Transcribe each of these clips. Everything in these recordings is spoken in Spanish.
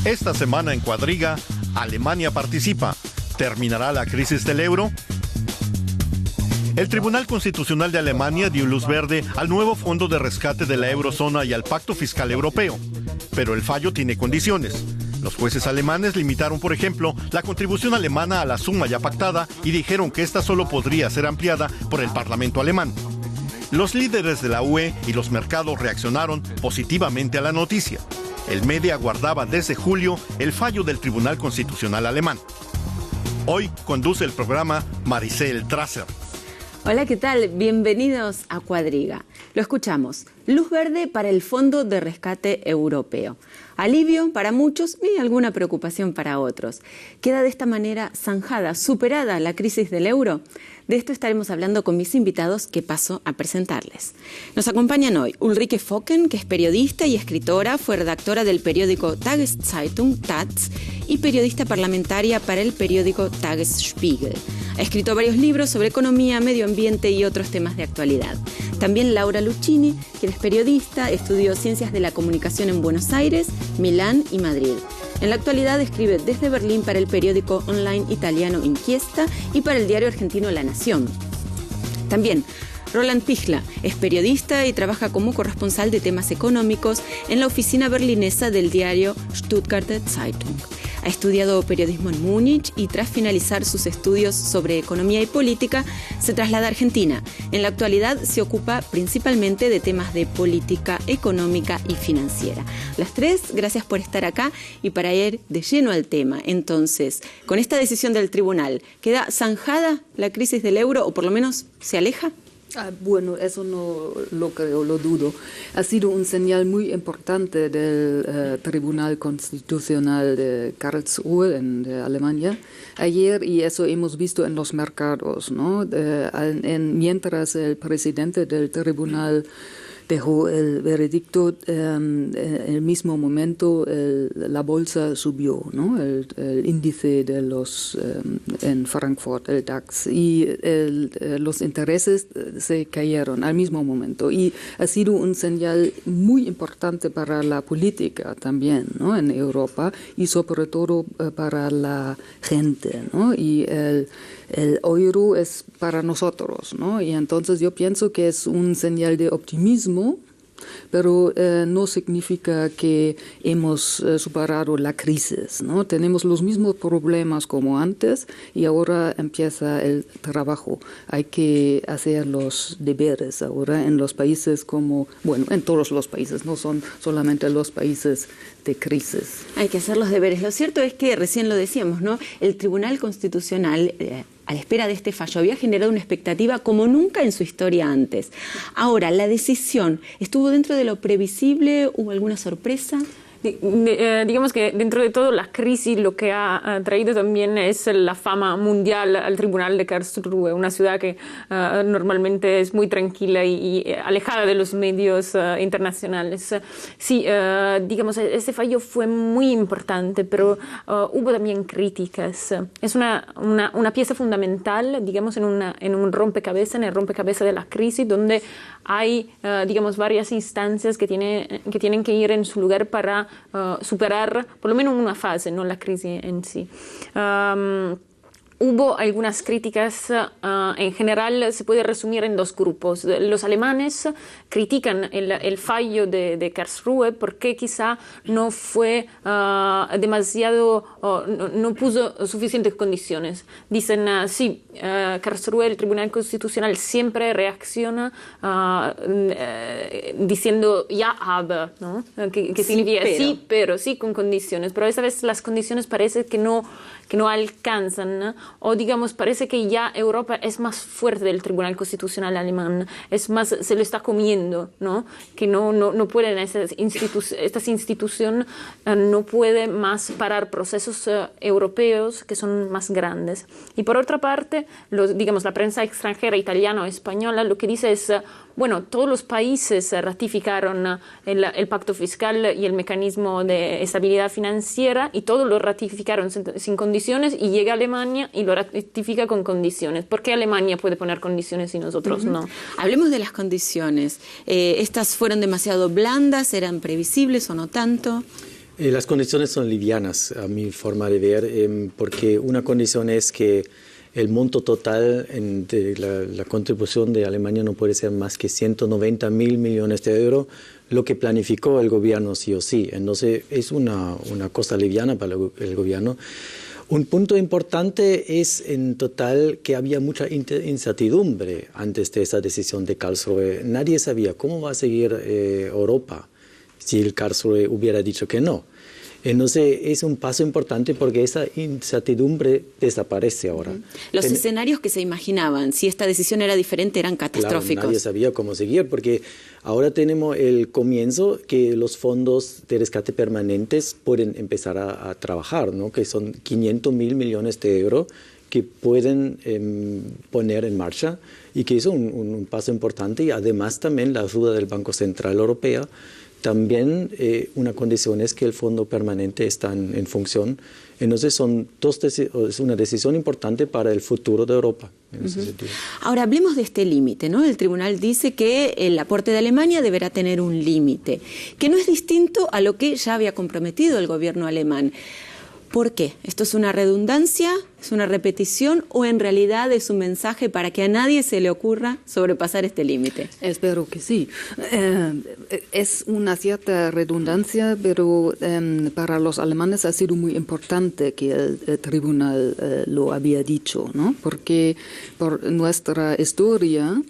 Esta semana en Cuadriga, Alemania participa. ¿Terminará la crisis del euro? El Tribunal Constitucional de Alemania dio luz verde al nuevo fondo de rescate de la eurozona y al Pacto Fiscal Europeo. Pero el fallo tiene condiciones. Los jueces alemanes limitaron, por ejemplo, la contribución alemana a la suma ya pactada y dijeron que esta solo podría ser ampliada por el Parlamento alemán. Los líderes de la UE y los mercados reaccionaron positivamente a la noticia. El media aguardaba desde julio el fallo del Tribunal Constitucional alemán. Hoy conduce el programa Maricel Trasser. Hola, ¿qué tal? Bienvenidos a Cuadriga. Lo escuchamos. Luz verde para el Fondo de Rescate Europeo. Alivio para muchos y alguna preocupación para otros. ¿Queda de esta manera zanjada, superada la crisis del euro? De esto estaremos hablando con mis invitados que paso a presentarles. Nos acompañan hoy Ulrike Focken, que es periodista y escritora, fue redactora del periódico Tageszeitung, Taz, y periodista parlamentaria para el periódico Tagesspiegel. Ha escrito varios libros sobre economía, medio ambiente y otros temas de actualidad. También Laura Lucchini, quien es periodista, estudió Ciencias de la Comunicación en Buenos Aires, Milán y Madrid. En la actualidad escribe desde Berlín para el periódico online italiano Inquiesta y para el diario argentino La Nación. También Roland Pichler es periodista y trabaja como corresponsal de temas económicos en la oficina berlinesa del diario Stuttgarter Zeitung. Ha estudiado periodismo en Múnich y tras finalizar sus estudios sobre economía y política se traslada a Argentina. En la actualidad se ocupa principalmente de temas de política económica y financiera. Las tres, gracias por estar acá y para ir de lleno al tema. Entonces, con esta decisión del tribunal, ¿queda zanjada la crisis del euro o por lo menos se aleja? Bueno, eso no lo creo, lo dudo. Ha sido un señal muy importante del Tribunal Constitucional de Karlsruhe de Alemania ayer, y eso hemos visto en los mercados, ¿no? Mientras el presidente del tribunal dejó el veredicto, en el mismo momento la bolsa subió, ¿no? El índice de los en Frankfurt, el DAX, y los intereses se cayeron al mismo momento. Y ha sido un señal muy importante para la política también, ¿no? En Europa y sobre todo para la gente, ¿no? Y el euro es para nosotros, ¿no? Y entonces yo pienso que es un señal de optimismo, pero no significa que hemos superado la crisis, ¿no? Tenemos los mismos problemas como antes y ahora empieza el trabajo. Hay que hacer los deberes ahora en los países en todos los países, no son solamente los países de crisis. Hay que hacer los deberes. Lo cierto es que, recién lo decíamos, ¿no? El Tribunal Constitucional, a la espera de este fallo, había generado una expectativa como nunca en su historia antes. Ahora, ¿la decisión estuvo dentro de lo previsible? ¿Hubo alguna sorpresa? Digamos que dentro de todo la crisis lo que ha traído también es la fama mundial al Tribunal de Karlsruhe, una ciudad que normalmente es muy tranquila y alejada de los medios internacionales. Sí, digamos, ese fallo fue muy importante, pero hubo también críticas. Es una pieza fundamental, digamos, en un rompecabezas, en el rompecabezas de la crisis, donde hay, digamos, varias instancias que tienen que ir en su lugar para superar por lo menos una fase, no la crisis en sí. Hubo algunas críticas, en general se puede resumir en dos grupos. Los alemanes critican el fallo de Karlsruhe porque quizá no fue demasiado, no puso suficientes condiciones. Dicen, sí, Karlsruhe, el Tribunal Constitucional siempre reacciona diciendo ja, aber, ¿no? Que significa sí, pero sí con condiciones. Pero esta vez las condiciones parece que no alcanzan, ¿no? O digamos, parece que ya Europa es más fuerte del Tribunal Constitucional alemán, es más, se lo está comiendo, ¿no? Que no pueden, estas instituciones no pueden más parar procesos europeos que son más grandes. Y por otra parte, digamos, la prensa extranjera italiana o española lo que dice es, bueno, todos los países ratificaron el pacto fiscal y el mecanismo de estabilidad financiera y todos lo ratificaron sin condiciones, y llega Alemania y lo ratifica con condiciones. ¿Por qué Alemania puede poner condiciones y nosotros no? Hablemos de las condiciones. ¿Estas fueron demasiado blandas? ¿Eran previsibles o no tanto? Las condiciones son livianas, a mi forma de ver, porque una condición es que el monto total de la contribución de Alemania no puede ser más que 190.000 millones de euros, lo que planificó el gobierno sí o sí. Entonces es una cosa liviana para el gobierno. Un punto importante es en total que había mucha incertidumbre antes de esa decisión de Karlsruhe. Nadie sabía cómo va a seguir Europa si el Karlsruhe hubiera dicho que no. Entonces es un paso importante porque esa incertidumbre desaparece ahora. Los escenarios que se imaginaban, si esta decisión era diferente, eran catastróficos. Claro, nadie sabía cómo seguir porque ahora tenemos el comienzo que los fondos de rescate permanentes pueden empezar a trabajar, ¿no? Que son 500.000 millones de euros que pueden poner en marcha y que es un paso importante, y además también la ayuda del Banco Central Europeo. También una condición es que el fondo permanente está en función. Entonces es una decisión importante para el futuro de Europa en ese sentido. Ahora hablemos de este límite, ¿no? El tribunal dice que el aporte de Alemania deberá tener un límite, que no es distinto a lo que ya había comprometido el gobierno alemán. ¿Por qué? ¿Esto es una redundancia, es una repetición o en realidad es un mensaje para que a nadie se le ocurra sobrepasar este límite? Espero que sí. Es una cierta redundancia, pero para los alemanes ha sido muy importante que el tribunal lo había dicho, ¿no? Porque por nuestra historia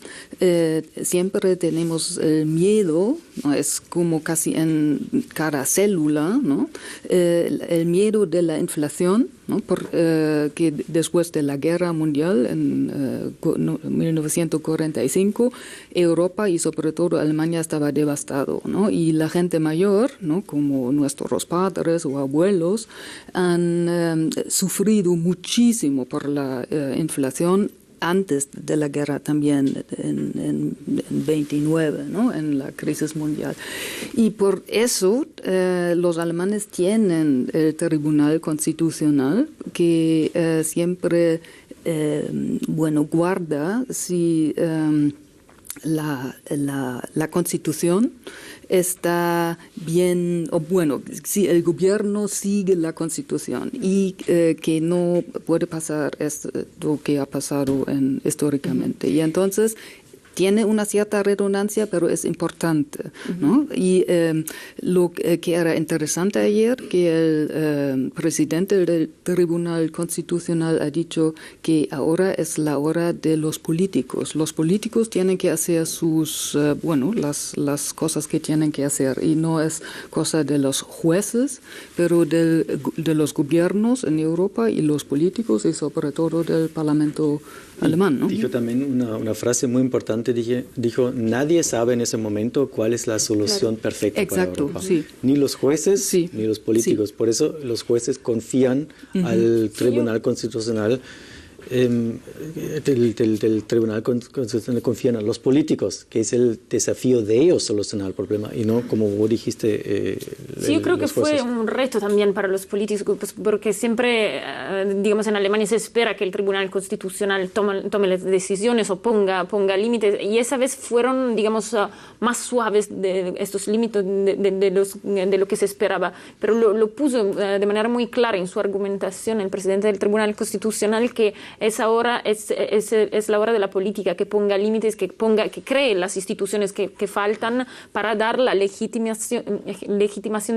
siempre tenemos el miedo, ¿no? Es como casi en cada célula, ¿no? El miedo de la inflación, ¿no? Que después de la Guerra Mundial en 1945, Europa y sobre todo Alemania estaba devastado, ¿no? Y la gente mayor, ¿no? Como nuestros padres o abuelos, han sufrido muchísimo por la inflación antes de la guerra también, en 29, ¿no? En la crisis mundial. Y por eso los alemanes tienen el Tribunal Constitucional que siempre, guarda si la Constitución está bien, o bueno, si el gobierno sigue la Constitución y que no puede pasar esto que ha pasado históricamente. Y entonces tiene una cierta redundancia, pero es importante, ¿no? Y lo que era interesante ayer, que el presidente del Tribunal Constitucional ha dicho que ahora es la hora de los políticos. Los políticos tienen que hacer las cosas que tienen que hacer, y no es cosa de los jueces, pero de los gobiernos en Europa y los políticos y sobre todo del Parlamento alemán, ¿no? Dijo también una frase muy importante, dijo, nadie sabe en ese momento cuál es la solución perfecta para Europa. Sí. Ni los jueces, ni los políticos. Por eso los jueces confían al Tribunal Constitucional. Del Tribunal Constitucional confían a los políticos, que es el desafío de ellos solucionar el problema, y no como vos dijiste. Sí, yo creo que fue un reto también para los políticos, pues, porque siempre, digamos, en Alemania se espera que el Tribunal Constitucional tome las decisiones o ponga límites, y esa vez fueron, digamos, más suaves de estos límites de lo que se esperaba, pero lo puso de manera muy clara en su argumentación el presidente del Tribunal Constitucional, que es la hora de la política, que ponga límites, que cree las instituciones que faltan para dar la legitimación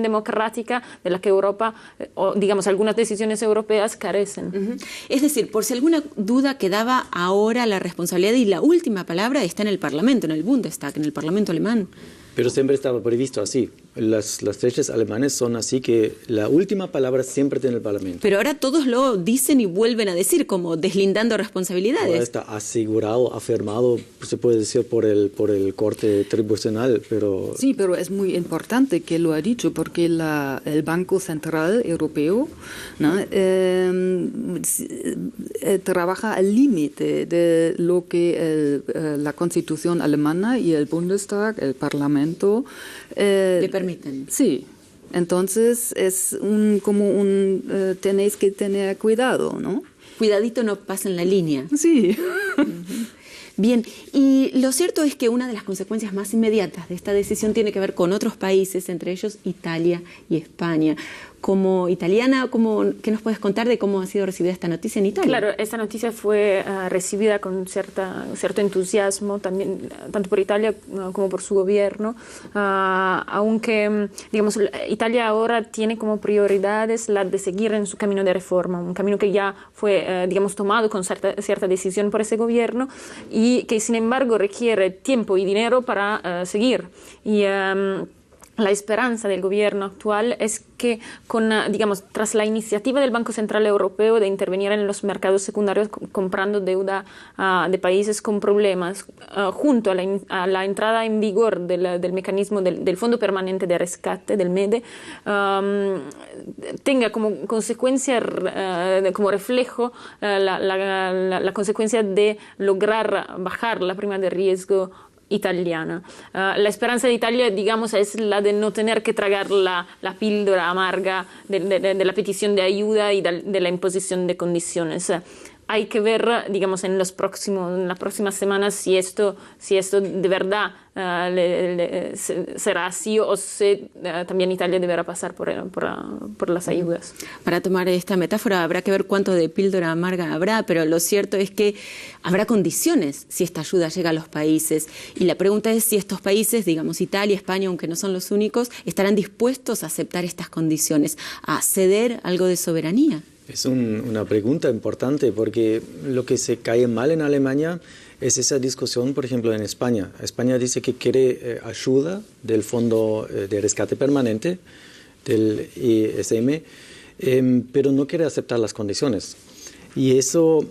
democrática de la que Europa, o digamos algunas decisiones europeas carecen. Es decir, por si alguna duda quedaba, ahora la responsabilidad y la última palabra está en el Parlamento, en el Bundestag, en el Parlamento alemán. Pero siempre estaba previsto así. Las leyes alemanes son así, que la última palabra siempre tiene el Parlamento. Pero ahora todos lo dicen y vuelven a decir, como deslindando responsabilidades. Ahora está asegurado, afirmado, se puede decir, por el Corte Tribunal, pero... Sí, pero es muy importante que lo ha dicho, porque el Banco Central Europeo, ¿no? Trabaja al límite de lo que la Constitución alemana y el Bundestag, el Parlamento, le permiten. Sí, entonces es tenéis que tener cuidado, ¿no? Cuidadito, no pasen la línea. Sí. Bien, y lo cierto es que una de las consecuencias más inmediatas de esta decisión tiene que ver con otros países, entre ellos Italia y España. Como italiana, ¿qué nos puedes contar de cómo ha sido recibida esta noticia en Italia? Claro, esta noticia fue recibida con cierto entusiasmo, también, tanto por Italia como por su gobierno, aunque, digamos, Italia ahora tiene como prioridades la de seguir en su camino de reforma, un camino que ya fue, digamos, tomado con cierta decisión por ese gobierno y que, sin embargo, requiere tiempo y dinero para seguir. Y la esperanza del gobierno actual es que, digamos, tras la iniciativa del Banco Central Europeo de intervenir en los mercados secundarios comprando deuda de países con problemas, junto a la entrada en vigor del mecanismo del Fondo Permanente de Rescate, del MEDE, tenga como consecuencia, como reflejo, la consecuencia de lograr bajar la prima de riesgo italiana. La esperanza de Italia, digamos, es la de no tener que tragar la píldora amarga de la petición de ayuda y de la imposición de condiciones. Hay que ver, digamos, en las próximas semanas si esto de verdad será así o si también Italia deberá pasar por las ayudas. Para tomar esta metáfora habrá que ver cuánto de píldora amarga habrá, pero lo cierto es que habrá condiciones si esta ayuda llega a los países. Y la pregunta es si estos países, digamos Italia, España, aunque no son los únicos, estarán dispuestos a aceptar estas condiciones, a ceder algo de soberanía. Es una pregunta importante porque lo que se cae mal en Alemania es esa discusión, por ejemplo, en España. España dice que quiere ayuda del Fondo de Rescate Permanente, del ESM, pero no quiere aceptar las condiciones. Y eso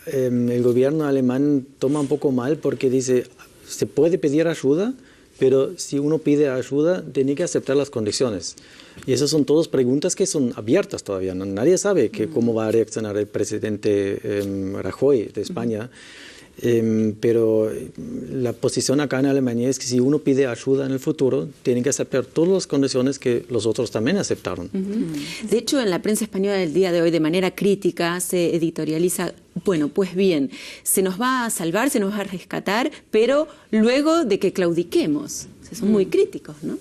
el gobierno alemán toma un poco mal porque dice, se puede pedir ayuda, pero si uno pide ayuda, tiene que aceptar las condiciones. Y esas son todas preguntas que son abiertas todavía. Nadie sabe cómo va a reaccionar el presidente Rajoy de España. Pero la posición acá en Alemania es que si uno pide ayuda en el futuro, tiene que aceptar todas las condiciones que los otros también aceptaron. De hecho, en la prensa española del día de hoy, de manera crítica, se editorializa, bueno, pues bien, se nos va a salvar, se nos va a rescatar, pero luego de que claudiquemos. Son muy críticos, ¿no?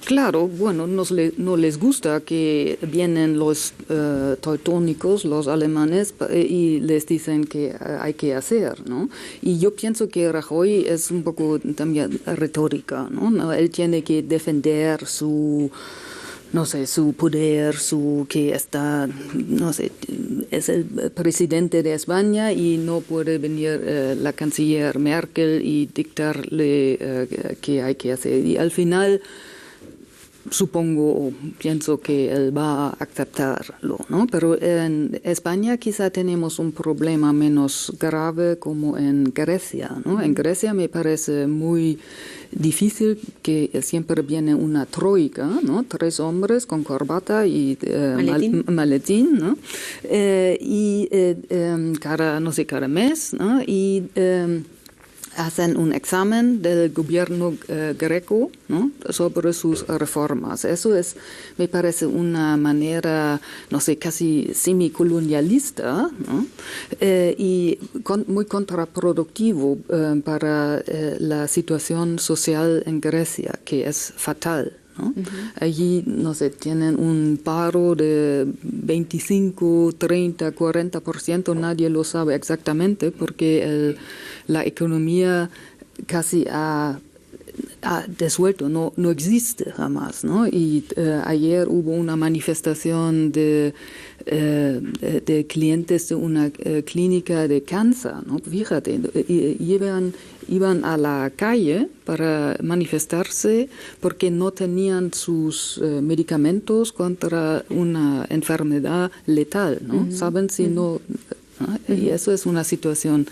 Claro, bueno, no les gusta que vienen los teutónicos, los alemanes, y les dicen que hay que hacer, ¿no? Y yo pienso que Rajoy es un poco también retórica, ¿no? Él tiene que defender su poder, que está, no sé, es el presidente de España y no puede venir la canciller Merkel y dictarle qué hay que hacer. Y al final pienso que él va a aceptarlo, ¿no? Pero en España quizá tenemos un problema menos grave como en Grecia, ¿no? En Grecia me parece muy difícil que siempre viene una troika, ¿no? 3 hombres con corbata y maletín, ¿no? Cada mes, ¿no? Y hacen un examen del gobierno greco, ¿no? Sobre sus reformas. Eso me parece una manera, no sé, casi semicolonialista, ¿no? Y muy contraproductivo para la situación social en Grecia, que es fatal, ¿no? Allí, no sé, tienen un paro de 25, 30, 40%, nadie lo sabe exactamente porque la economía casi ha desuelto, no existe jamás, ¿no? Y ayer hubo una manifestación de clientes de una clínica de cáncer, ¿no? Fíjate, iban a la calle para manifestarse porque no tenían sus medicamentos contra una enfermedad letal, ¿no? Saben si no, ¿no? Y eso es una situación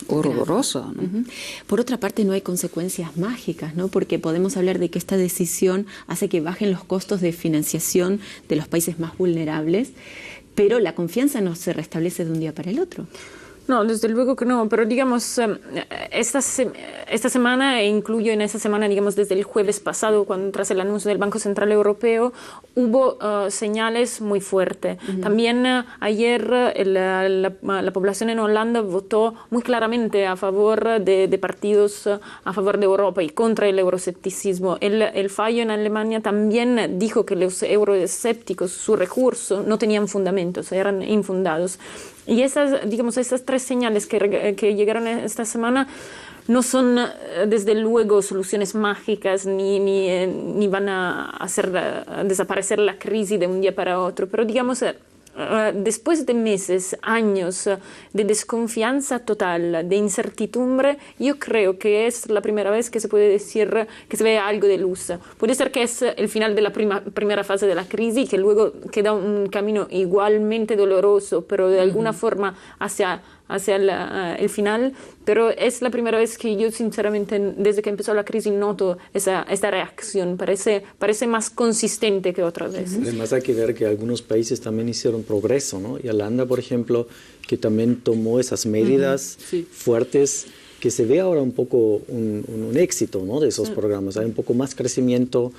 horrorosa, ¿no? Por otra parte, no hay consecuencias mágicas, ¿no? Porque podemos hablar de que esta decisión hace que bajen los costos de financiación de los países más vulnerables, pero la confianza no se restablece de un día para el otro. No, desde luego que no, pero digamos, esta semana, e incluyo en esa semana, digamos, desde el jueves pasado, tras el anuncio del Banco Central Europeo, hubo señales muy fuertes. También ayer la población en Holanda votó muy claramente a favor de partidos a favor de Europa y contra el euroscepticismo. El fallo en Alemania también dijo que los euroescépticos, su recurso, no tenían fundamentos, eran infundados. Y esas 3 señales que llegaron esta semana no son, desde luego, soluciones mágicas ni van a hacer desaparecer la crisis de un día para otro, pero digamos, después de meses, años de desconfianza total, de incertidumbre, yo creo que es la primera vez que se puede decir que se ve algo de luz. Puede ser que es el final de la primera fase de la crisis, que luego queda un camino igualmente doloroso, pero de alguna forma hacia el final, pero es la primera vez que yo sinceramente desde que empezó la crisis noto esta reacción, parece más consistente que otras veces. Además hay que ver que algunos países también hicieron progreso, ¿no? Y Holanda, por ejemplo, que también tomó esas medidas fuertes, que se ve ahora un poco un éxito, ¿no?, de esos programas. Hay un poco más crecimiento.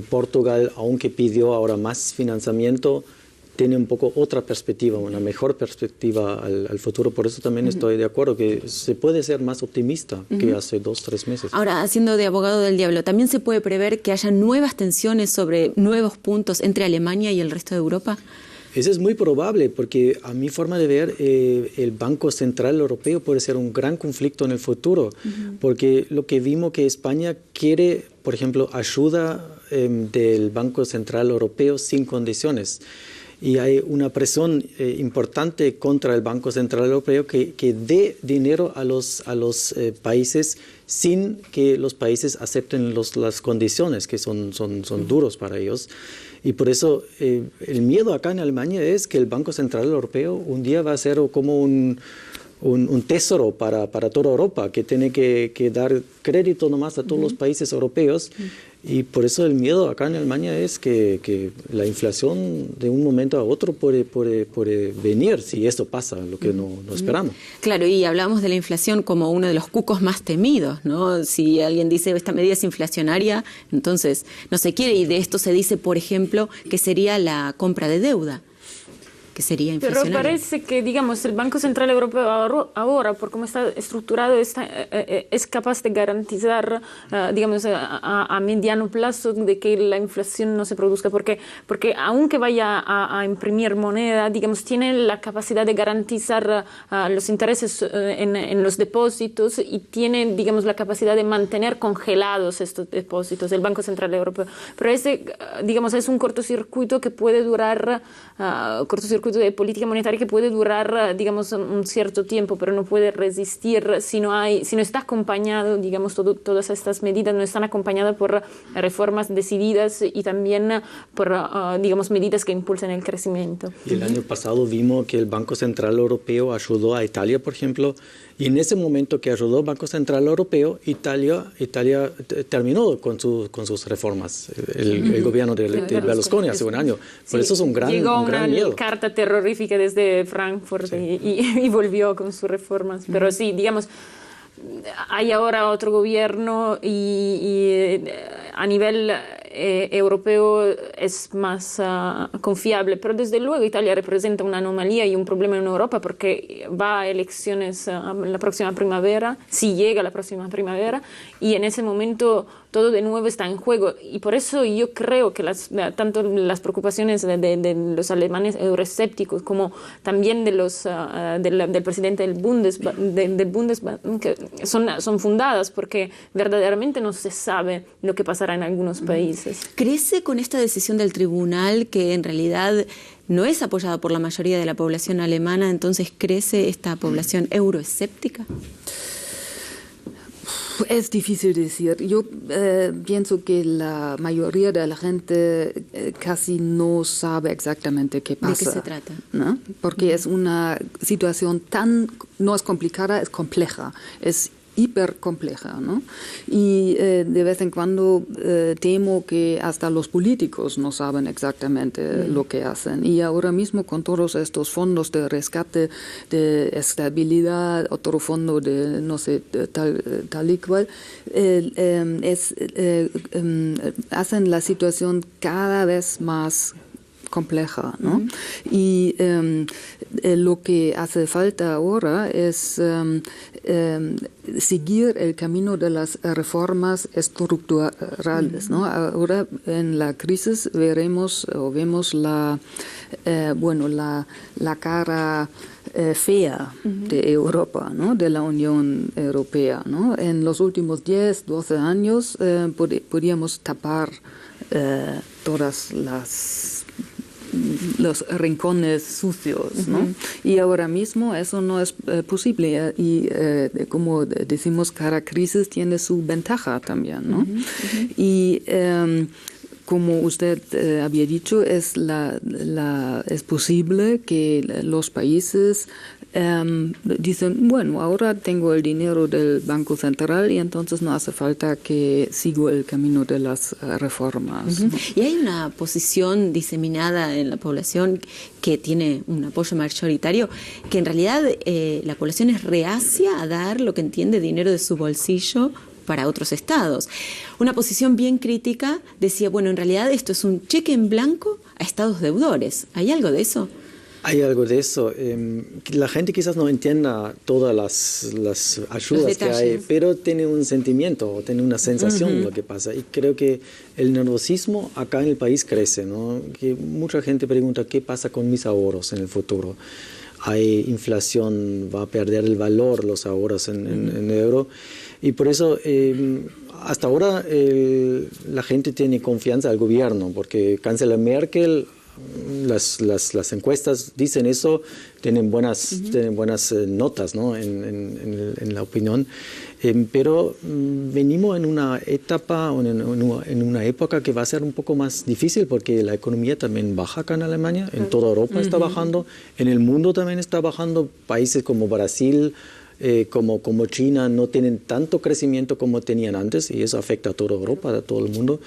Portugal, aunque pidió ahora más financiamiento, tiene un poco otra perspectiva, una mejor perspectiva al futuro. Por eso también estoy de acuerdo que se puede ser más optimista que hace 2-3 meses. Ahora, haciendo de abogado del diablo, ¿también se puede prever que haya nuevas tensiones sobre nuevos puntos entre Alemania y el resto de Europa? Eso es muy probable, porque a mi forma de ver, el Banco Central Europeo puede ser un gran conflicto en el futuro, porque lo que vimos que España quiere, por ejemplo, ayuda del Banco Central Europeo sin condiciones. Y hay una presión importante contra el Banco Central Europeo que dé dinero a los países sin que los países acepten las condiciones que son duros para ellos. Y por eso el miedo acá en Alemania es que el Banco Central Europeo un día va a ser como un tesoro para toda Europa, que tiene que dar crédito nomás a todos los países europeos. Y por eso el miedo acá en Alemania es que la inflación de un momento a otro puede venir si esto pasa, lo que no esperamos. Claro, y hablamos de la inflación como uno de los cucos más temidos, ¿no? Si alguien dice esta medida es inflacionaria, entonces no se quiere. Y de esto se dice, por ejemplo, que sería la compra de deuda, que sería inflacionaria. Pero parece que, digamos, el Banco Central Europeo ahora, por cómo está estructurado, es capaz de garantizar, digamos, a mediano plazo de que la inflación no se produzca, porque aunque vaya a imprimir moneda, digamos, tiene la capacidad de garantizar los intereses en los depósitos y tiene, digamos, la capacidad de mantener congelados estos depósitos, el Banco Central Europeo. Pero digamos, es un cortocircuito que puede durar, de política monetaria que puede durar, digamos, un cierto tiempo, pero no puede resistir si no está acompañado, digamos, todas estas medidas no están acompañadas por reformas decididas y también por, digamos, medidas que impulsen el crecimiento. Y el año pasado vimos que el Banco Central Europeo ayudó a Italia, por ejemplo, y en ese momento que ayudó el Banco Central Europeo, Italia terminó con sus reformas, el gobierno de Berlusconi hace un año. Por eso es un gran miedo. Llegó una carta terrorífica desde Frankfurt y volvió con sus reformas. Pero sí, digamos, hay ahora otro gobierno y a nivel europeo es más confiable, pero desde luego Italia representa una anomalía y un problema en Europa porque va a elecciones la próxima primavera, si llega la próxima primavera, y en ese momento todo de nuevo está en juego. Y por eso yo creo que tanto las preocupaciones de los alemanes euroescépticos como también del presidente del Bundesbank son fundadas, porque verdaderamente no se sabe lo que pasará en algunos países. ¿Crece con esta decisión del tribunal que en realidad no es apoyada por la mayoría de la población alemana, entonces crece esta población euroescéptica? Es difícil decir. Yo pienso que la mayoría de la gente casi no sabe exactamente qué pasa. ¿De qué se trata? ¿No? Porque es una situación no es complicada, es compleja. Es hipercompleja, ¿no? Y de vez en cuando temo que hasta los políticos no saben exactamente lo que hacen. Y ahora mismo con todos estos fondos de rescate, de estabilidad, otro fondo de no sé, tal y cual, hacen la situación cada vez más compleja, ¿no? Y lo que hace falta ahora es seguir el camino de las reformas estructurales, ¿no? Ahora en la crisis vemos la cara fea de Europa, ¿no? De la Unión Europea, ¿no? En los últimos 10, 12 años podíamos tapar todas los rincones sucios, ¿no? Y ahora mismo eso no es posible y como decimos, cada crisis tiene su ventaja también, ¿no? Y como usted había dicho, es posible que los países dicen, bueno, ahora tengo el dinero del Banco Central y entonces no hace falta que siga el camino de las reformas. Y hay una posición diseminada en la población que tiene un apoyo mayoritario, que en realidad la población es reacia a dar lo que entiende dinero de su bolsillo para otros estados. Una posición bien crítica decía, bueno, en realidad esto es un cheque en blanco a estados deudores. ¿Hay algo de eso? Hay algo de eso. La gente quizás no entienda todas las ayudas que hay, pero tiene un sentimiento, tiene una sensación de lo que pasa. Y creo que el nerviosismo acá en el país crece, ¿no? Que mucha gente pregunta, ¿qué pasa con mis ahorros en el futuro? Hay inflación, va a perder el valor los ahorros en euro. Y por eso, hasta ahora, la gente tiene confianza al gobierno, porque Canciller Merkel, las encuestas dicen eso, tienen buenas notas, ¿no? en la opinión. Pero venimos en una etapa, en una época que va a ser un poco más difícil porque la economía también baja acá en Alemania, en toda Europa está bajando, en el mundo también está bajando, países como Brasil, como China no tienen tanto crecimiento como tenían antes y eso afecta a toda Europa, a todo el mundo.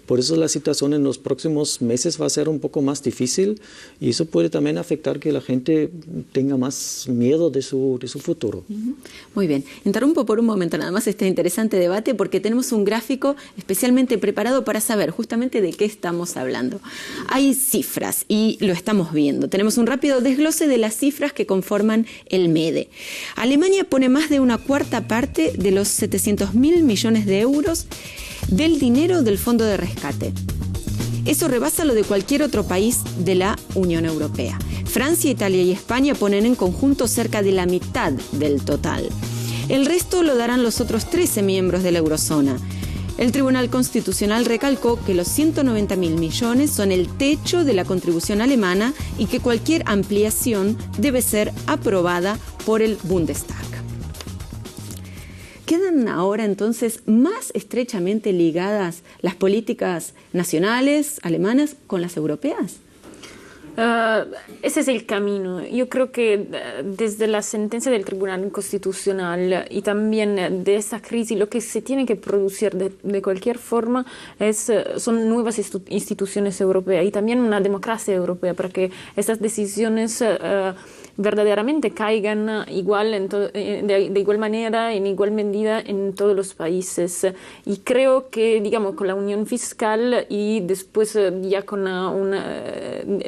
Por eso la situación en los próximos meses va a ser un poco más difícil y eso puede también afectar que la gente tenga más miedo de su futuro. Muy bien. Interrumpo por un momento nada más este interesante debate porque tenemos un gráfico especialmente preparado para saber justamente de qué estamos hablando. Hay cifras y lo estamos viendo. Tenemos un rápido desglose de las cifras que conforman el MEDE. Alemania pone más de una cuarta parte de los 700.000 millones de euros del dinero del Fondo de Rescate. Eso rebasa lo de cualquier otro país de la Unión Europea. Francia, Italia y España ponen en conjunto cerca de la mitad del total. El resto lo darán los otros 13 miembros de la eurozona. El Tribunal Constitucional recalcó que los 190.000 millones son el techo de la contribución alemana y que cualquier ampliación debe ser aprobada por el Bundestag. ¿Quedan ahora entonces más estrechamente ligadas las políticas nacionales alemanas con las europeas? Ese es el camino. Yo creo que desde la sentencia del Tribunal Constitucional y también de esta crisis, lo que se tiene que producir de cualquier forma son nuevas instituciones europeas y también una democracia europea para que estas decisiones verdaderamente caigan igual de igual manera, en igual medida en todos los países. Y creo que, digamos, con la unión fiscal y después ya con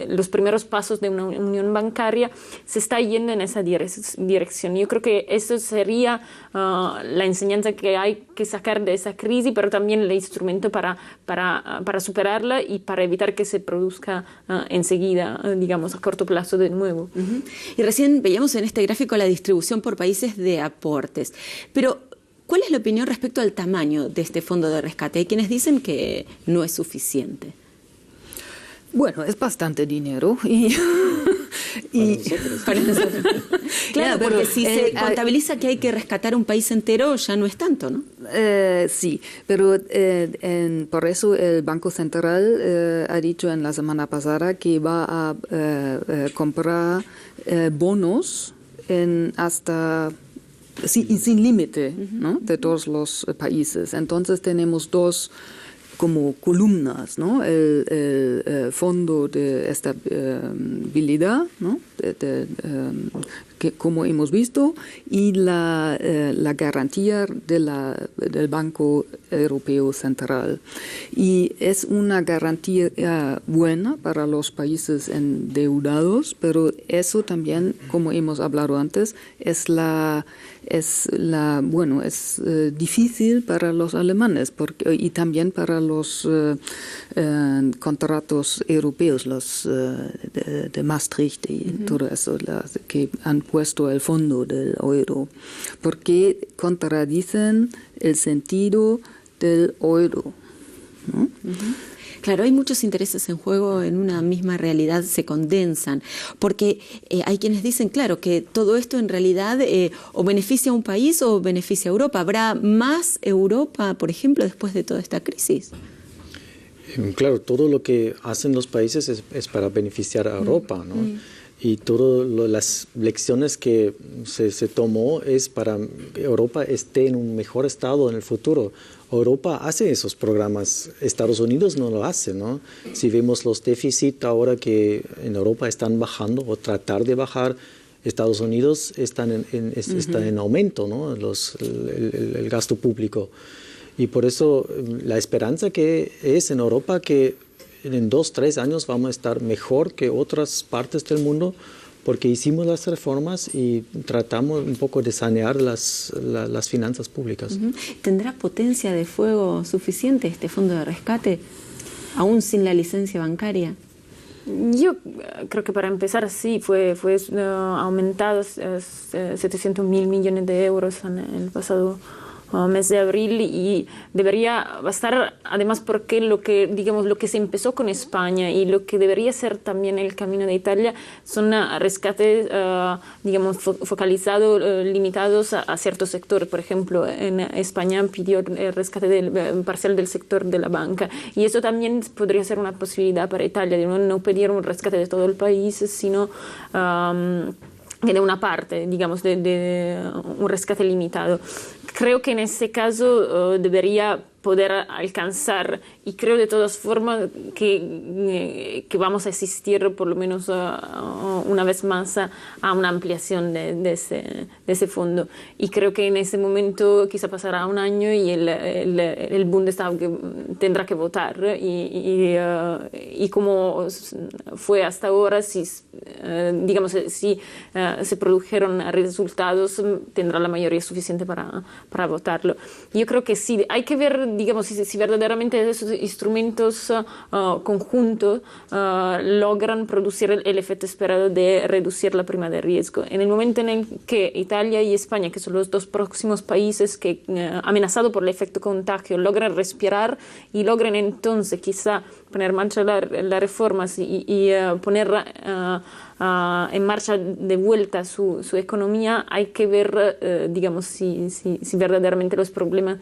los primeros pasos de una unión bancaria, se está yendo en esa dirección. Yo creo que eso sería la enseñanza que hay que sacar de esa crisis, pero también el instrumento para superarla y para evitar que se produzca enseguida, digamos, a corto plazo de nuevo. Y recién veíamos en este gráfico la distribución por países de aportes. Pero, ¿cuál es la opinión respecto al tamaño de este fondo de rescate? Hay quienes dicen que no es suficiente. Bueno, es bastante dinero para nosotros. Claro, porque si se contabiliza que hay que rescatar un país entero, ya no es tanto, ¿no? Sí, pero por eso el Banco Central ha dicho en la semana pasada que va a comprar bonos en hasta sin límite, ¿no? De todos los países. Entonces tenemos dos como columnas, ¿no? El fondo de estabilidad, ¿no? Que como hemos visto, y la garantía del Banco Europeo Central. Y es una garantía buena para los países endeudados, pero eso también, como hemos hablado antes, es difícil para los alemanes y también para los contratos europeos, los de Maastricht y todo eso, que han puesto el fondo del euro, porque contradicen el sentido del euro, ¿no? Claro, hay muchos intereses en juego en una misma realidad, se condensan, porque hay quienes dicen, claro, que todo esto en realidad o beneficia a un país o beneficia a Europa. ¿Habrá más Europa, por ejemplo, después de toda esta crisis? Claro, todo lo que hacen los países es para beneficiar a Europa, ¿no? Y todas las lecciones que se tomó es para que Europa esté en un mejor estado en el futuro. Europa hace esos programas, Estados Unidos no lo hace, ¿no? Si vemos los déficits ahora que en Europa están bajando o tratar de bajar, Estados Unidos está en aumento, ¿no? El gasto público. Y por eso la esperanza que es en Europa que en 2-3 años vamos a estar mejor que otras partes del mundo porque hicimos las reformas y tratamos un poco de sanear las finanzas públicas. ¿Tendrá potencia de fuego suficiente este fondo de rescate, aún sin la licencia bancaria? Yo creo que para empezar sí, fue aumentado 700.000 millones de euros en el pasado mes de abril y debería bastar además porque lo que se empezó con España y lo que debería ser también el camino de Italia son rescates focalizados, limitados a ciertos sectores. Por ejemplo, en España pidió el rescate parcial del sector de la banca y eso también podría ser una posibilidad para Italia, de no pedir un rescate de todo el país, sino de una parte, digamos, de un rescate limitado. Creo que en ese caso debería poder alcanzar, y creo de todas formas que vamos a asistir por lo menos una vez más a una ampliación de ese fondo. Y creo que en ese momento quizá pasará un año y el Bundestag tendrá que votar y como fue hasta ahora, si se produjeron resultados, tendrá la mayoría suficiente para votarlo. Yo creo que sí, hay que ver, digamos, si verdaderamente esos instrumentos conjuntos logran producir el efecto esperado de reducir la prima de riesgo. En el momento en el que Italia y España, que son los dos próximos países que, amenazados por el efecto contagio, logran respirar y logran entonces quizá poner en marcha las reformas y poner en marcha de vuelta su economía, hay que ver, digamos, si verdaderamente los problemas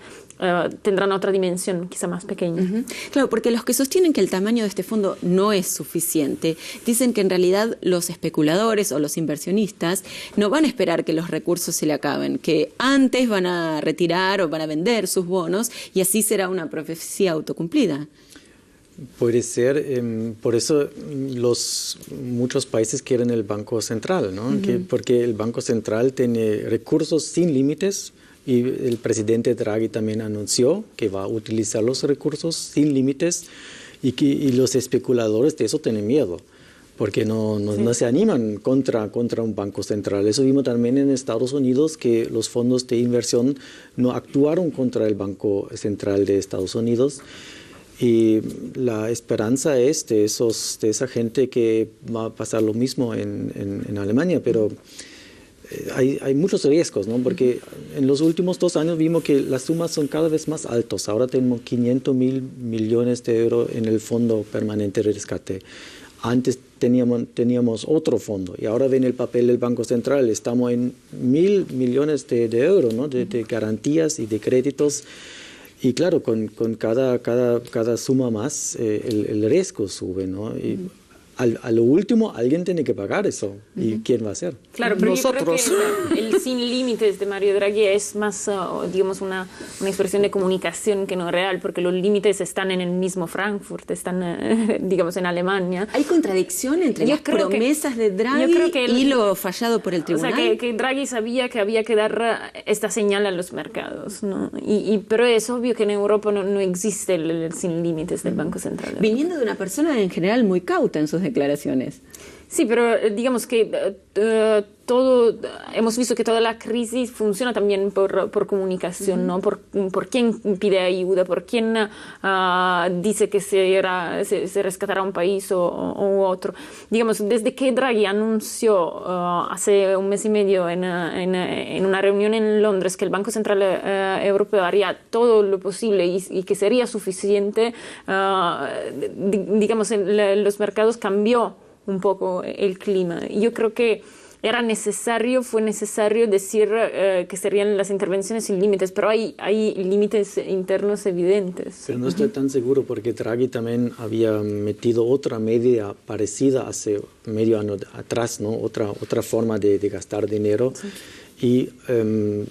tendrán otra dimensión, quizá más pequeña. Claro, porque los que sostienen que el tamaño de este fondo no es suficiente, dicen que en realidad los especuladores o los inversionistas no van a esperar que los recursos se le acaben, que antes van a retirar o van a vender sus bonos y así será una profecía autocumplida. Puede ser, por eso muchos países quieren el Banco Central, ¿no? Porque el Banco Central tiene recursos sin límites y el presidente Draghi también anunció que va a utilizar los recursos sin límites y los especuladores de eso tienen miedo porque no se animan contra un banco central. Eso vimos también en Estados Unidos, que los fondos de inversión no actuaron contra el Banco Central de Estados Unidos. Y la esperanza es de esa gente que va a pasar lo mismo en Alemania, pero hay muchos riesgos, ¿no? Porque en los últimos 2 años vimos que las sumas son cada vez más altas. Ahora tenemos 500.000 millones de euros en el Fondo Permanente de Rescate. Antes teníamos otro fondo y ahora ven el papel del Banco Central. Estamos en 1.000 millones de euros, ¿no? de garantías y de créditos. Y claro, con cada suma más, el riesgo sube, ¿no? Y a lo último alguien tiene que pagar eso. ¿Y quién va a hacer? Claro, pero nosotros. Yo creo que el sin límites de Mario Draghi es más, digamos, una expresión de comunicación que no real, porque los límites están en el mismo Frankfurt, están, digamos, en Alemania. ¿Hay contradicción entre las promesas de Draghi y lo fallado por el tribunal? O sea, que Draghi sabía que había que dar esta señal a los mercados, ¿no? Pero es obvio que en Europa no existe el sin límites del Banco Central. Viniendo de una persona en general muy cauta en sus declaraciones. Sí, pero digamos que hemos visto que toda la crisis funciona también por comunicación, ¿no? Por quién pide ayuda, por quién dice que se rescatará un país o otro. Digamos, desde que Draghi anunció hace un mes y medio en una reunión en Londres que el Banco Central Europeo haría todo lo posible y que sería suficiente, digamos, en los mercados cambió un poco el clima. Yo creo que fue necesario decir que serían las intervenciones sin límites, pero hay límites internos evidentes. Pero no estoy tan seguro porque Draghi también había metido otra medida parecida hace medio año atrás, ¿no? Otra forma de gastar dinero. Sí. Y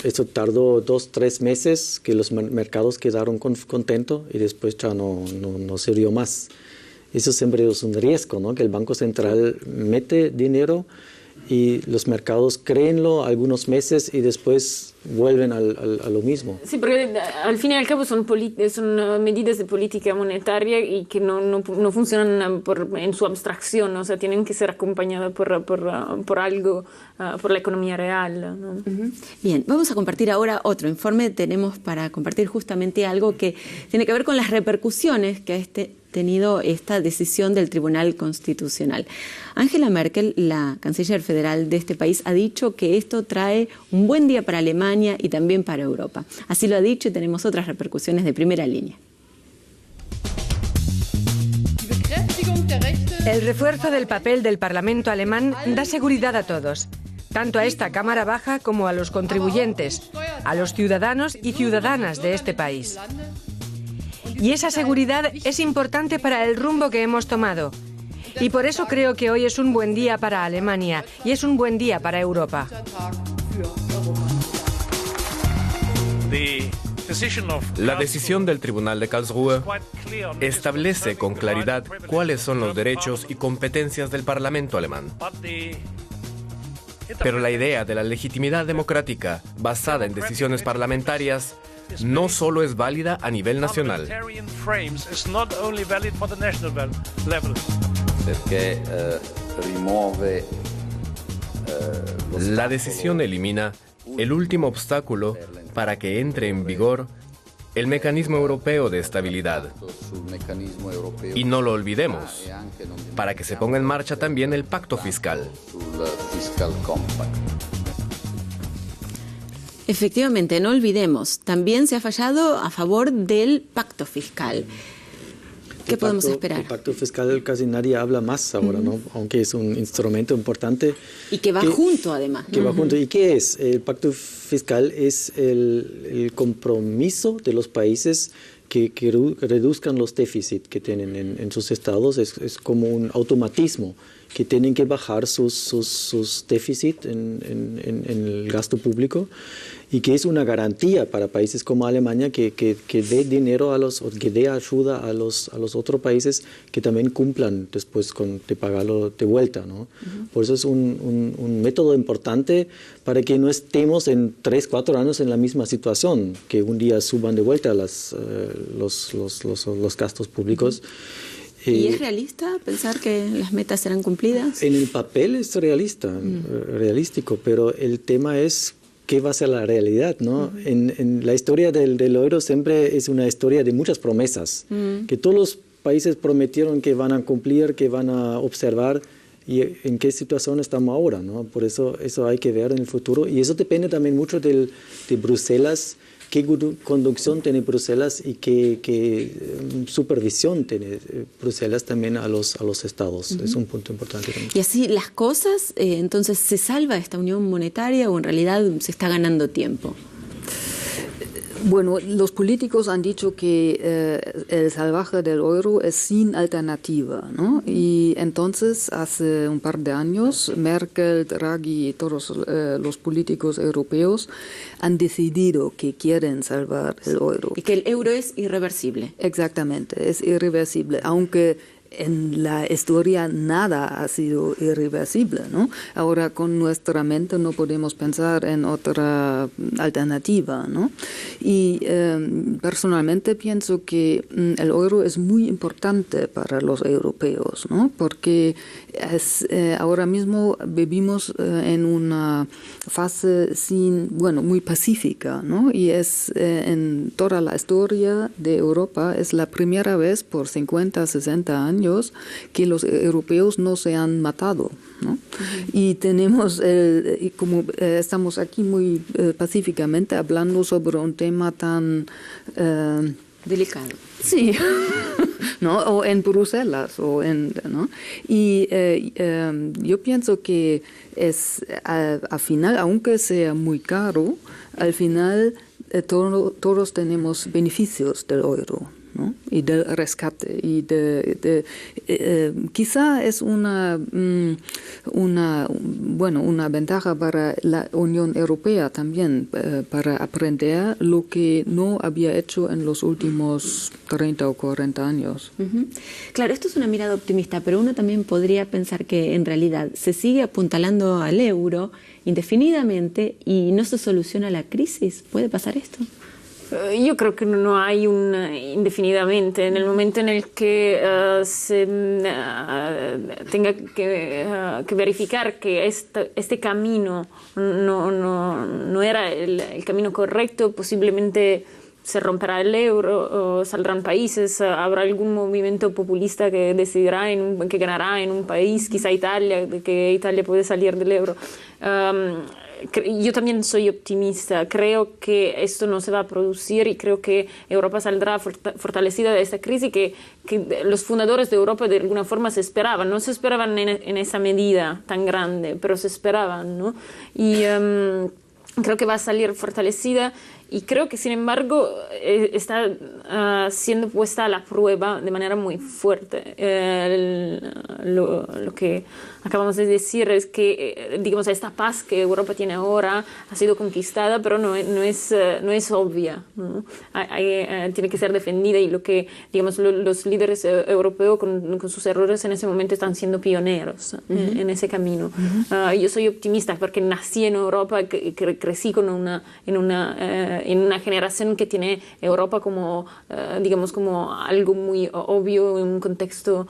eso tardó 2-3 meses que los mercados quedaron contentos y después ya no sirvió más. Eso siempre es un riesgo, ¿no? Que el Banco Central mete dinero y los mercados créenlo algunos meses y después vuelven a lo mismo. Sí, porque al fin y al cabo son medidas de política monetaria y que no funcionan en su abstracción, ¿no? O sea, tienen que ser acompañadas por algo, por la economía real, ¿no? Bien, vamos a compartir ahora otro informe. Tenemos para compartir justamente algo que tiene que ver con las repercusiones que tenido esta decisión del Tribunal Constitucional. Angela Merkel, la canciller federal de este país, ha dicho que esto trae un buen día para Alemania y también para Europa. Así lo ha dicho y tenemos otras repercusiones de primera línea. El refuerzo del papel del Parlamento alemán da seguridad a todos, tanto a esta Cámara Baja como a los contribuyentes, a los ciudadanos y ciudadanas de este país. Y esa seguridad es importante para el rumbo que hemos tomado. Y por eso creo que hoy es un buen día para Alemania y es un buen día para Europa. La decisión del Tribunal de Karlsruhe establece con claridad cuáles son los derechos y competencias del Parlamento alemán. Pero la idea de la legitimidad democrática basada en decisiones parlamentarias no solo es válida a nivel nacional. La decisión elimina el último obstáculo para que entre en vigor el mecanismo europeo de estabilidad. Y no lo olvidemos, para que se ponga en marcha también el pacto fiscal. Efectivamente, no olvidemos, también se ha fallado a favor del pacto fiscal. ¿Qué podemos esperar? El pacto fiscal casi nadie habla más ahora, ¿no? Aunque es un instrumento importante. Y que va junto, además. Que va junto. ¿Y qué es? El pacto fiscal es el compromiso de los países que reduzcan los déficits que tienen en sus estados. Es como un automatismo que tienen que bajar sus déficits en el gasto público y que es una garantía para países como Alemania que dé dinero que dé ayuda a los otros países que también cumplan después de pagarlo de vuelta, ¿no? Por eso es un método importante para que no estemos en 3-4 años en la misma situación, que un día suban de vuelta los gastos públicos. ¿Y es realista pensar que las metas serán cumplidas? En el papel es realístico, pero el tema es qué va a ser la realidad, ¿no? En la historia del euro siempre es una historia de muchas promesas, que todos los países prometieron que van a cumplir, que van a observar, y en qué situación estamos ahora, ¿no? Por eso hay que ver en el futuro, y eso depende también mucho de Bruselas, qué conducción tiene Bruselas y qué supervisión tiene Bruselas también a los estados. Es un punto importante también. Y así las cosas, entonces, ¿se salva esta unión monetaria o en realidad se está ganando tiempo? Bueno, los políticos han dicho que el salvaje del euro es sin alternativa, ¿no? Y entonces, hace un par de años, Merkel, Draghi y todos los políticos europeos han decidido que quieren salvar el euro. Y que el euro es irreversible. Exactamente, es irreversible, aunque en la historia nada ha sido irreversible, ¿no? Ahora con nuestra mente no podemos pensar en otra alternativa, ¿no? Y personalmente pienso que el euro es muy importante para los europeos, ¿no? Porque ahora mismo vivimos en una fase muy pacífica, ¿no? Y es en toda la historia de Europa es la primera vez por 50, 60 años que los europeos no se han matado, ¿no? Y tenemos, como estamos aquí muy pacíficamente hablando sobre un tema tan delicado. Sí, ¿no? O en Bruselas, ¿no? Y yo pienso que al final, aunque sea muy caro, al final todos tenemos beneficios del euro, ¿no? Y del rescate y quizá es una ventaja para la Unión Europea también para aprender lo que no había hecho en los últimos 30 o 40 años. Claro, esto es una mirada optimista, pero uno también podría pensar que en realidad se sigue apuntalando al euro indefinidamente y no se soluciona la crisis. ¿Puede pasar esto? Yo creo que no hay indefinidamente. En el momento en el que se tenga que verificar que este camino no era el camino correcto, posiblemente se romperá el euro, saldrán países, habrá algún movimiento populista que decidirá que ganará en un país, quizá Italia, que Italia puede salir del euro. Yo también soy optimista, creo que esto no se va a producir y creo que Europa saldrá fortalecida de esta crisis que los fundadores de Europa de alguna forma se esperaban, no se esperaban en esa medida tan grande, pero se esperaban, ¿no? Y creo que va a salir fortalecida y creo que sin embargo está siendo puesta a la prueba de manera muy fuerte. Lo que acabamos de decir es que digamos esta paz que Europa tiene ahora ha sido conquistada, pero no es obvia, ¿no? Tiene que ser defendida y lo que digamos los líderes europeos con sus errores en ese momento están siendo pioneros en ese camino. Yo soy optimista porque nací en Europa, crecí en una generación que tiene Europa como digamos como algo muy obvio en un contexto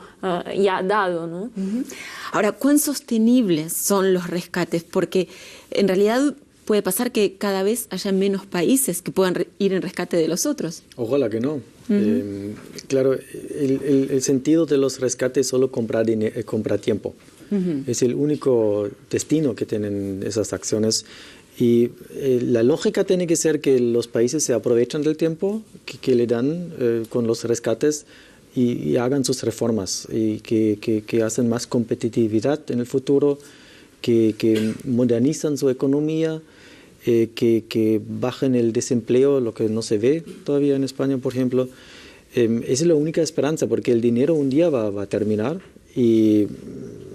ya dado, ¿no? Ahora, ¿cuán sostenibles son los rescates? Porque en realidad puede pasar que cada vez haya menos países que puedan ir en rescate de los otros. Ojalá que no. Claro, el sentido de los rescates es solo comprar tiempo. Es el único destino que tienen esas acciones. Y la lógica tiene que ser que los países se aprovechan del tiempo que le dan con los rescates y hagan sus reformas y que hacen más competitividad en el futuro, que modernizan su economía, que bajen el desempleo, lo que no se ve todavía en España, por ejemplo. Esa es la única esperanza, porque el dinero un día va a terminar y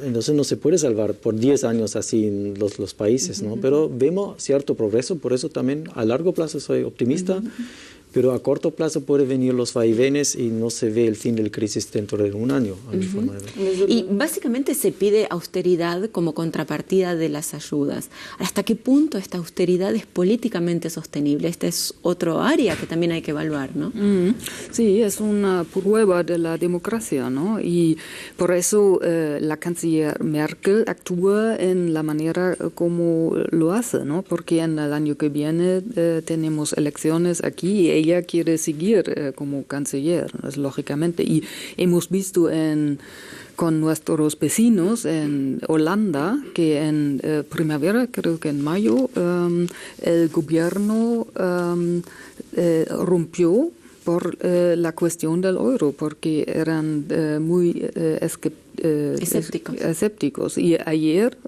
entonces no se puede salvar por 10 años así los países, ¿no? Pero vemos cierto progreso, por eso también a largo plazo soy optimista, pero a corto plazo pueden venir los vaivenes y no se ve el fin de la crisis dentro de un año, a mi forma de ver. Y básicamente se pide austeridad como contrapartida de las ayudas. ¿Hasta qué punto esta austeridad es políticamente sostenible? Este es otro área que también hay que evaluar, ¿no? Sí, es una prueba de la democracia, ¿no? Y por eso la canciller Merkel actúa en la manera como lo hace, ¿no? Porque en el año que viene tenemos elecciones aquí y ella quiere seguir como canciller, lógicamente. Y hemos visto con nuestros vecinos en Holanda que en primavera, creo que en mayo, el gobierno rompió por la cuestión del euro, porque eran muy escépticos. Y ayer,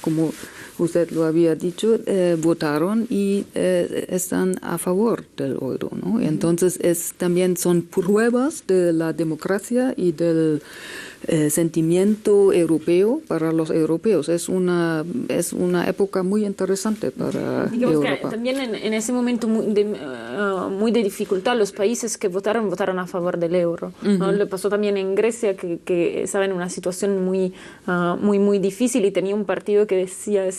como usted lo había dicho, votaron y están a favor del euro, ¿no? Entonces también son pruebas de la democracia y del sentimiento europeo para los europeos. Es una época muy interesante para Europa. Que también en ese momento muy de dificultad, los países que votaron a favor del euro, ¿no? Le pasó también en Grecia, que estaba en una situación muy difícil y tenía un partido que decía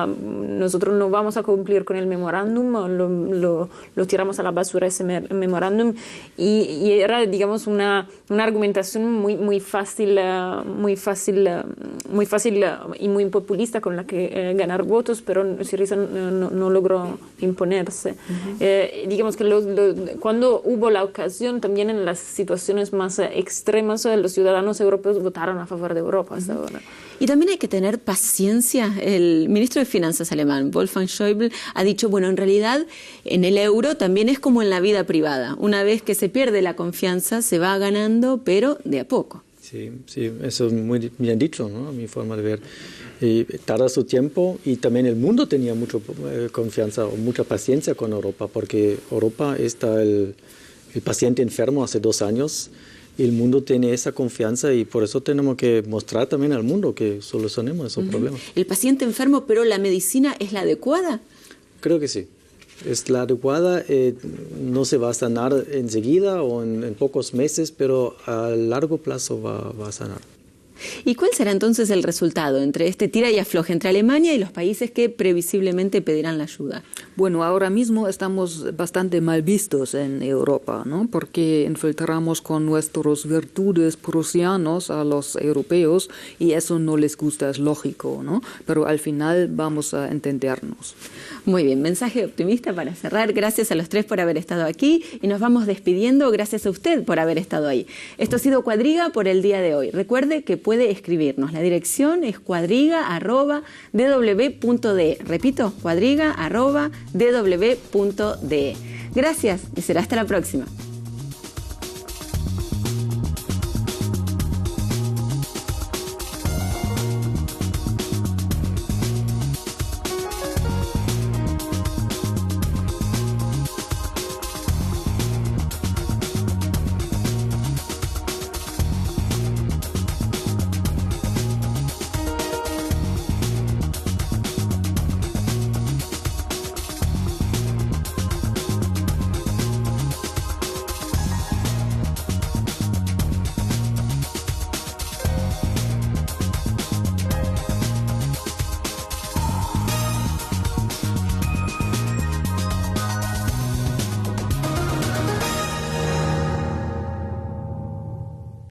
nosotros no vamos a cumplir con el memorándum, lo tiramos a la basura ese memorándum, y era, digamos, una argumentación muy fácil y muy populista con la que ganar votos, pero Syriza no logró imponerse. Digamos que cuando hubo la ocasión, también en las situaciones más extremas, los ciudadanos europeos votaron a favor de Europa hasta ahora. Y también hay que tener paciencia. El ministro de Finanzas alemán, Wolfgang Schäuble, ha dicho, bueno, en realidad en el euro también es como en la vida privada. Una vez que se pierde la confianza, se va ganando, pero de a poco. Sí, eso es muy bien dicho, ¿no? A mi forma de ver. Tarda su tiempo, y también el mundo tenía mucha confianza o mucha paciencia con Europa, porque Europa está el paciente enfermo hace 2 años, y el mundo tiene esa confianza, y por eso tenemos que mostrar también al mundo que solucionemos esos problemas. El paciente enfermo, pero ¿la medicina es la adecuada? Creo que sí. Es la adecuada, no se va a sanar enseguida o en pocos meses, pero a largo plazo va a sanar. ¿Y cuál será entonces el resultado entre este tira y afloje entre Alemania y los países que previsiblemente pedirán la ayuda? Bueno, ahora mismo estamos bastante mal vistos en Europa, ¿no? Porque infiltramos con nuestros virtudes prusianos a los europeos y eso no les gusta, es lógico, ¿no? Pero al final vamos a entendernos. Muy bien, mensaje optimista para cerrar. Gracias a los 3 por haber estado aquí y nos vamos despidiendo. Gracias a usted por haber estado ahí. Esto ha sido Cuadriga por el día de hoy. Recuerde que puede escribirnos. La dirección es cuadriga@dw.de. Repito, cuadriga@dw.de. Gracias y será hasta la próxima.